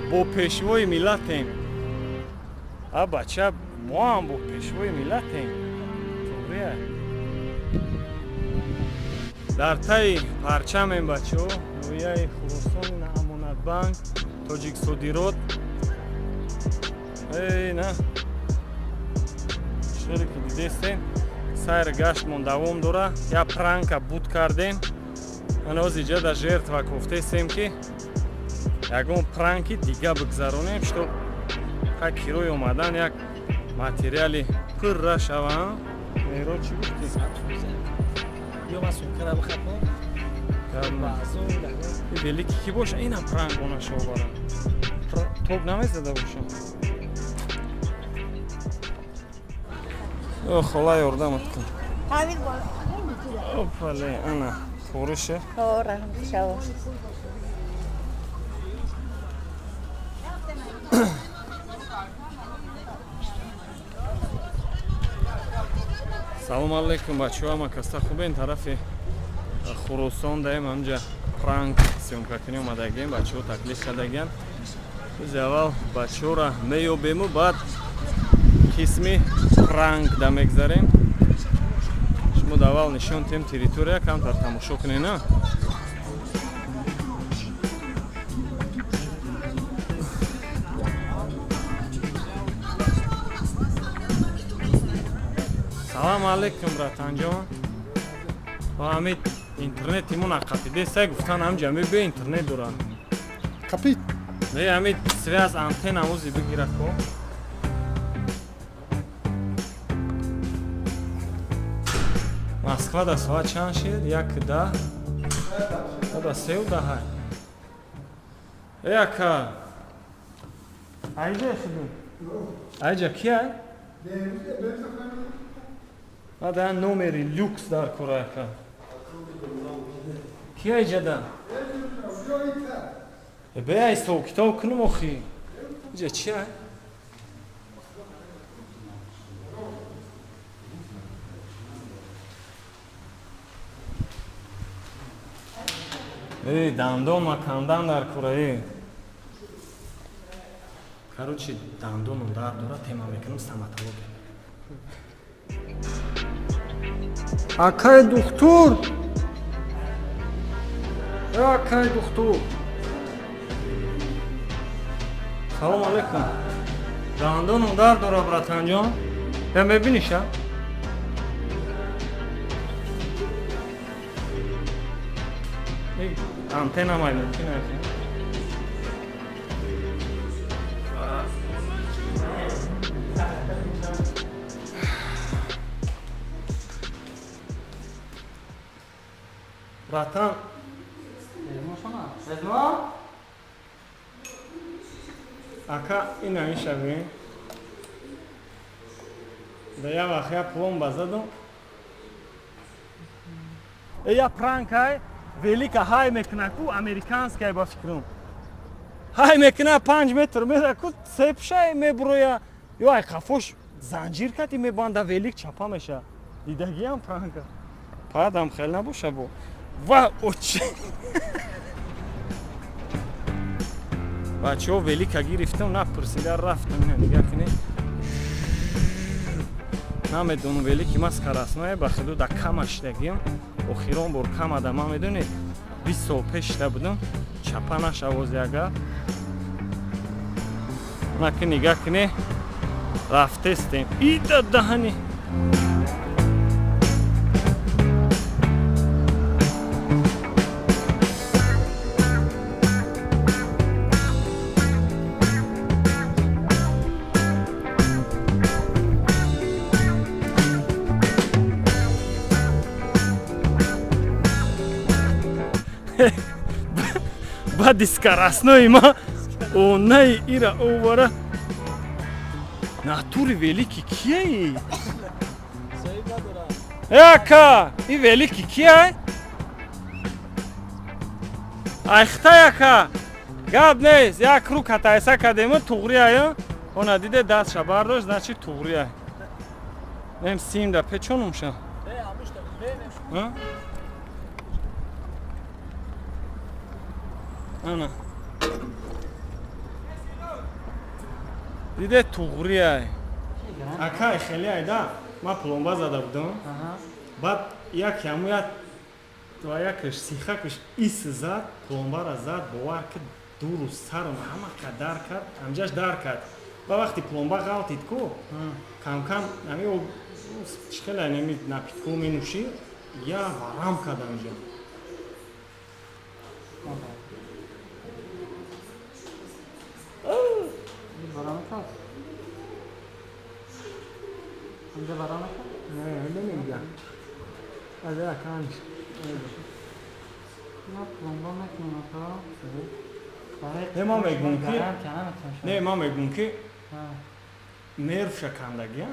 бо пешвои миллатем. А бача мо ҳам бо пешвои миллатем. Туғрия. Дар таи парчамем бачаҳо ноҳияи Хуросони Наъмонатбанк, Тоҷиксодирот. На шӯре ки дидестем сайр гаштмон давом дора. Я пранка буд кардем. Ҳаноз иҷада жертва гуфтесем ки ягон пранки дига бигзаронем, што ка кирои омадан як материали пурра шавам. Меро чӣ гуфти? Ё ма сукара бихапон. Баъзо велики ки боша инам пранк онаша обарам. Тоб намезада бошам. Хола ёрдамат кун. Ҳавил бор. Опале, ана хӯрише. Ора, шава. Салом алейкум бачаҳо, ҳама каста хубен? Тарафи Хурусон даем ҳамҷа пранк сёмка кунӣ омадагем, бачаҳо таклиф кардагиям. Рӯзи аввал бачаҳоро меёбему, баъд қисми пранк да мегзарем. Шумо давал нишон тем территория камтар тамошо кунед, на? Салом алейкум братанҷон. Ва ҳамид интернети мона қапиде, сай гуфтан ҳамҷа мебе интернет дора. Қапид? Не, ҳамид связ антенна узи бигира ко. Москва да соат чанд шед? Як да? Да сеу да ҳай. Яка. Айҷа шуду? Айҷа ки ай? Да номери люкс дар курака. Ки айҷа да? Беяй сов китоб кунум охи. Иҷа чи ай? Дандон ма кандан дар кураи. Короче, дандонам дар дора, тема мекунам стоматология. Акай духтур! Акай духтур! Салом алейкум. Дандонам дар дора, братанҷон. Я мебиниша? Антенна май мумкин аст. Братан. Сезмо? Ака ина мешавӣ? Да я вахя пломба задум. Я пранкай. Велика ҳай мекуна ку американская ба фикрам. Ҳай мекуна 5 метр мера ку сепшай меброя. Ё ай қафош занҷир кати мебанда велик чапа меша. Дидагиам пранка. Падам хел набоша бо. Ва оч. Бачо велика гирифтам напурсида рафтам нигах кune. Намедонам велики маскарасное ба худуда камаш дагиам. Охирон бор камада ма медонед 20 сол пешда будам чапа наша возяга наки нигаҳ кунед рафтестем ида даҳани ба дискараснои ма онаи ира овара натури велики кияи? Яка и велики кияй? Айхта яка гап нест як рӯ катайса кадему туғрияю она диде дастша бардошт значит туғрияй нем сим да печонумша ана دیده توغریه گران اکای خیلی ایده ما پلومبا زده بودم آها بعد یک یمویت و یکش سیخکش ایس زد پلومبا را زد باور که دور و سرم همه که در کرد همجاش در کرد و وقتی پلومبا غلطید کو کم کم همی خیلی نمی نپید کو می نوشی یا ورم کرد همجا برام کرد اینجا برام کرد نه نمیگم از اکانش ما پلمبا میکنم نه ما میگم که نه نه ما میگم که نرف شکندگی آقا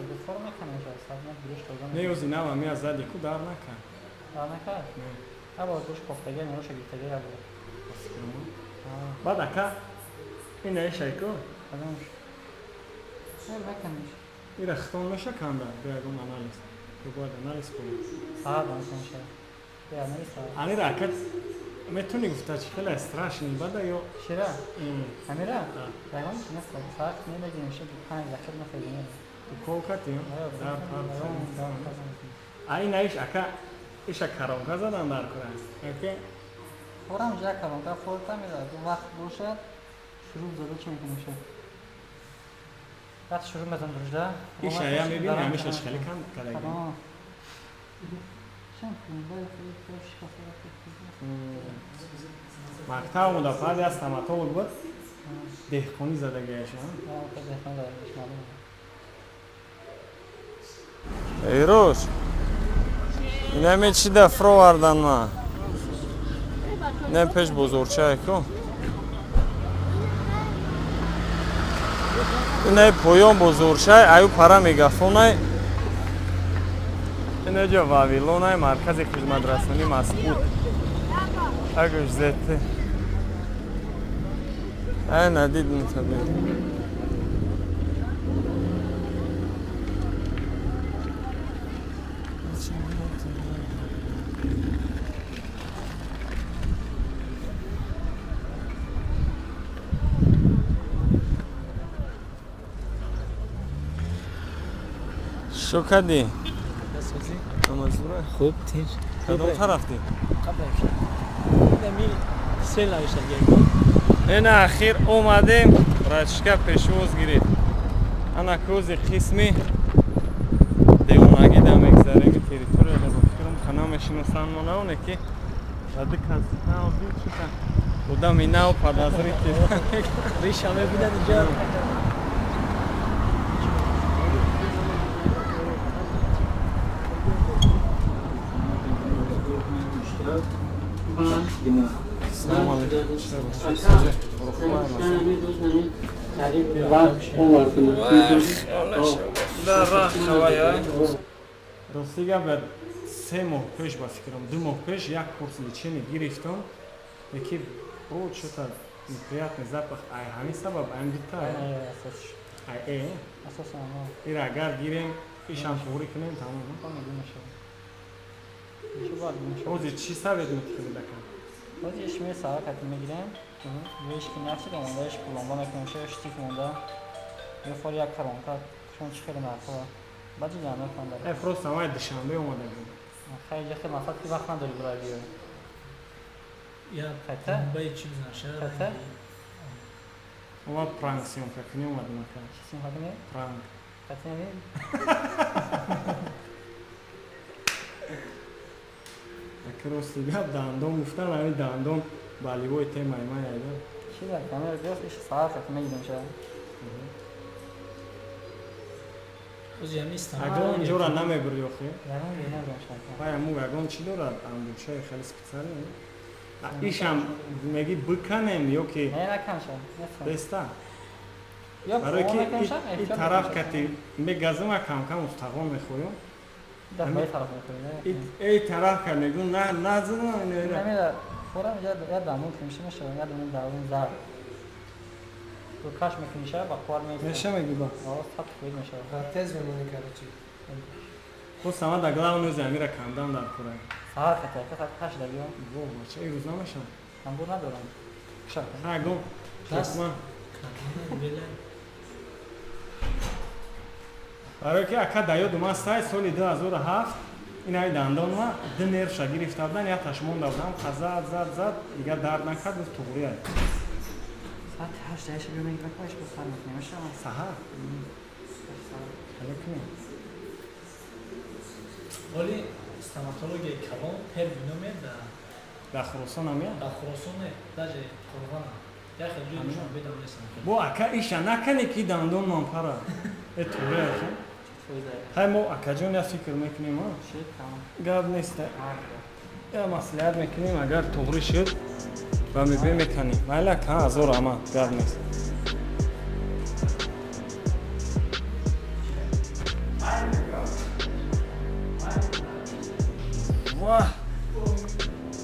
دو فرم میکنم شاید نه درست کردم نه یوزی نه می از زدی کو در نکن در نکرد آقا دوش کوفتگی میروش گیفتگی را بود بعد اکا این ایشای کو کدامش نه نکنیش این رختون میشه کنده بیاگون انالیز تو باید انالیز کنی ساعت میکنم شاید بیا نیست آنی را اکا میتونی گفته چی خیلی استراشنی بده یا شیره همیره رقم نیست ساعت نمیگی میشه 5 دقیقه نفهمیدم تو کوکتی در این ایش اکا ایش کرانکا زدن در کنن اوکی فورم جا کرانکا فورتا میداد وقت باشه شروع زده چی میشه وقت شروع بزن برجده ایش ایا میبینی همیشه خیلی کم کلگی مقطع اون دفعه دست تمتا بود دهخونی زدگیش ایروش اینمی چی دفرا وردن ما نه پیش بزرچه کن اینه پویان بزرچه ایو پرا میگفونه اینه جا واویلونه مرکز خدمت رسانی مسعود اگرش زیته ای ندید میتبید شو کردی؟ خوب تیر کدوم طرفتی؟ قبلش نمی سیل نوشتم این اخیر اومدیم رچکه پیشوز گیرید انا کوزی قسمی دیوناگی دم اگذاریم تریتوری رو بخیرم خنامشون سنمانه اونه که رده کسی ناو بید شکن بودم این ناو پدازری تیزم ریش همه بودن اینجا سلام علیکم در راه خواه راستیگه به 3 ماه پیش با فکرم 2 ماه پیش یک کورس لیچینی گرفتم یکی برود شد неприятный запах ай همین سبب ام دیتا ای اساسا این اگر گیریم ایشان فوری کنیم تمام روزی چی ثابت میتونی بکن روزی اشمی ساعت کتی میگیریم رویش که نفسی دامونده اش پلانبا نکنشه اشتیف مونده یه فور یک کرانکا شون چی خیلی مرکبه بعد جمعه کنده افروز سمای دوشنبه اومده بود خیلی خیلی نفت که وقت نداری برای بیاری یا خطه؟ باید چی بزنشه خطه؟ اومد پرانک سیونکه کنی اومد مکن چی سیم حکنی؟ پرانک خطه نمید؟ اکر روستیگه دندون گفتن همین دندون بالیوی تیم مایمای ایده چی در کامر بیاست ایش ساعت کتی میگیریم شد روزی هم نیستم اگر اونجا را نمیبری آخه یعنی بینه دون شد باید موگ اگر چی دارد اندوچه خیلی سپیسالی ایش هم میگی بکنیم یا که نه نکن شد بسته یا برای پرون که نکن شد این طرف کتی میگذم کم کم استقام میخویم در بای طرف میکنی ای طرف که میگون نه نزدن نمیده فورم یا دامون کنیشه میشه یا دامون دارون زر تو کاش میکنیشه با خوار میشه میشه میگی با آه خط خوید میشه تز بمونی کرده چی خود سما دگلا اونو زمین را کندن در کره ساعت کته که خط کاش داریم بابا چه ای روزنامه شد هم بود ندارم شد ها گم دست شکمان Бела. барое ки ака даёду ман сай соли 2007 инаи дандонма ду нервша гирифта будан якташ монда будам зад дигар дард накард гуфт туғрия ساعت 8 عشر بیرون میگیرم کاش به سر میکنیم саҳар ҳалакунем Вали стоматология калон пер биномед дар хуросонам я да Хуросоне даже Қорғона. Я хеле нишон бедам нестам. бо ака иша накане ки дандонман пара е туғрия فویده ҳай мо акаҷон я фикр мекунем شد تمام гап неста я маслиҳат мекунем агар туғрӣ шуд ва мебе меканем майла ка азор ама гап нест ваҳ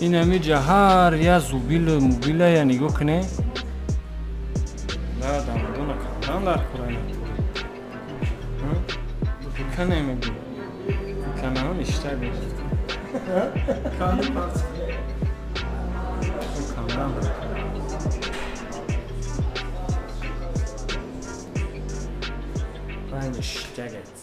ин ами ҷаҳар я зубилу мубила я нигоҳ кунем да дамадона камдан дар курана канем канаон иштар гирифт Кани парс. камдан панҷ ҷагат